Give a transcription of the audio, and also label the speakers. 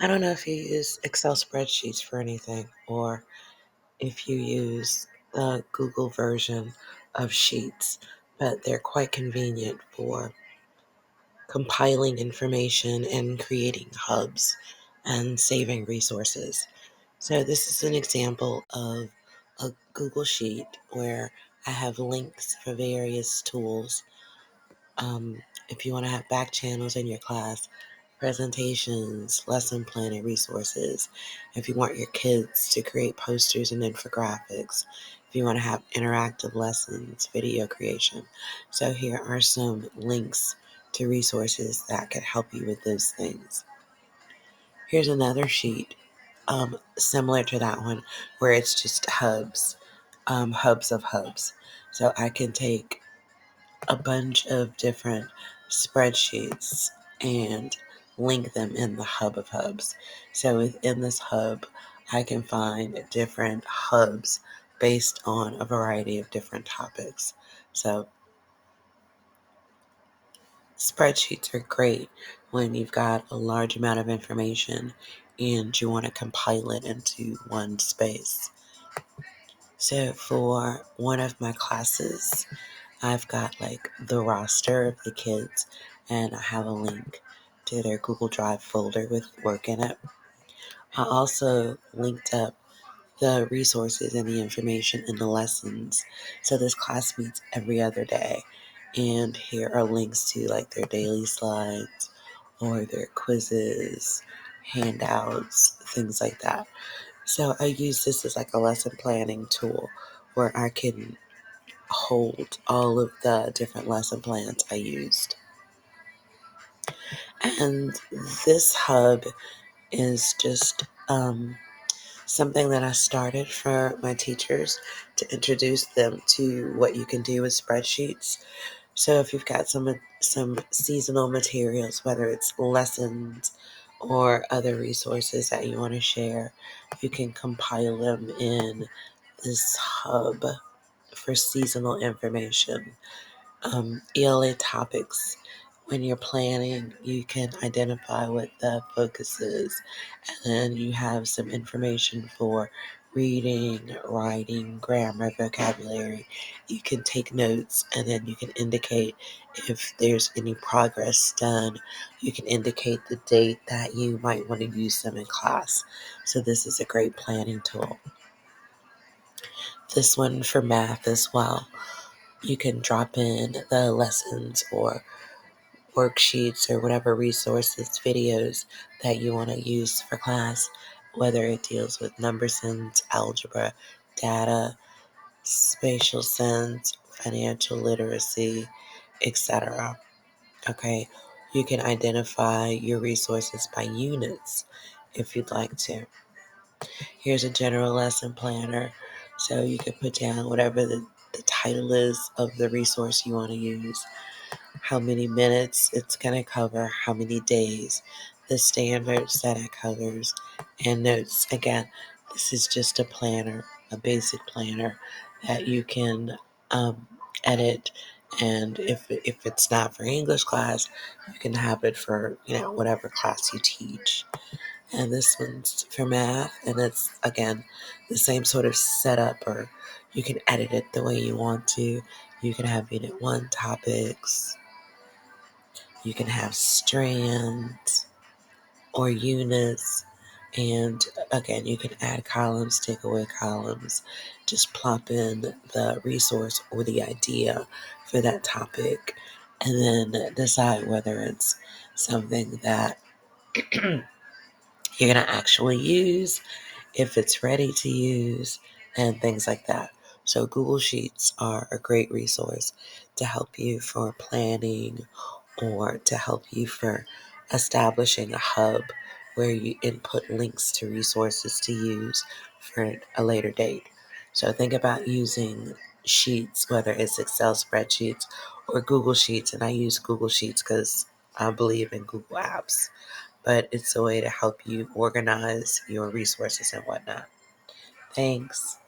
Speaker 1: I don't know if you use Excel spreadsheets for anything or if you use the Google version of Sheets, but they're quite convenient for compiling information and creating hubs and saving resources. So, this is an example of a Google Sheet where I have links for various tools. If you want to have back channels in your class, presentations, lesson planning resources, if you want your kids to create posters and infographics, if you want to have interactive lessons, video creation. So here are some links to resources that could help you with those things. Here's another sheet similar to that one where it's just hubs, hubs of hubs. So I can take a bunch of different spreadsheets and link them in the hub of hubs. So within this hub, I can find different hubs based on a variety of different topics. So spreadsheets are great when you've got a large amount of information and you want to compile it into one space. So for one of my classes, I've got like the roster of the kids, and I have a link to their Google Drive folder with work in it. I also linked up the resources and the information in the lessons. So this class meets every other day, and here are links to like their daily slides or their quizzes, handouts, things like that. So I use this as like a lesson planning tool where I can hold all of the different lesson plans I used. And this hub is just something that I started for my teachers to introduce them to what you can do with spreadsheets. So if you've got some seasonal materials, whether it's lessons or other resources that you want to share, you can compile them in this hub for seasonal information. ELA topics. When you're planning, you can identify what the focus is, and then you have some information for reading, writing, grammar, vocabulary. You can take notes, and then you can indicate if there's any progress done. You can indicate the date that you might want to use them in class. So, this is a great planning tool. This one for math as well. You can drop in the lessons or worksheets or whatever resources, videos that you want to use for class, whether it deals with number sense, algebra, data, spatial sense, financial literacy, etc. Okay, you can identify your resources by units if you'd like to. Here's a general lesson planner, so you can put down whatever the title is of the resource you want to use, how many minutes it's going to cover, how many days, the standards that it covers, and notes. Again, this is just a planner, a basic planner that you can edit. And if it's not for English class, you can have it for whatever class you teach. And this one's for math, and it's again the same sort of setup, or you can edit it the way you want to. You can have unit 1 topics, you can have strands or units, and again, you can add columns, take away columns, just plop in the resource or the idea for that topic, and then decide whether it's something that you're going to actually use, if it's ready to use, and things like that. So Google Sheets are a great resource to help you for planning or to help you for establishing a hub where you input links to resources to use for a later date. So think about using Sheets, whether it's Excel spreadsheets or Google Sheets. And I use Google Sheets because I believe in Google Apps, but it's a way to help you organize your resources and whatnot. Thanks.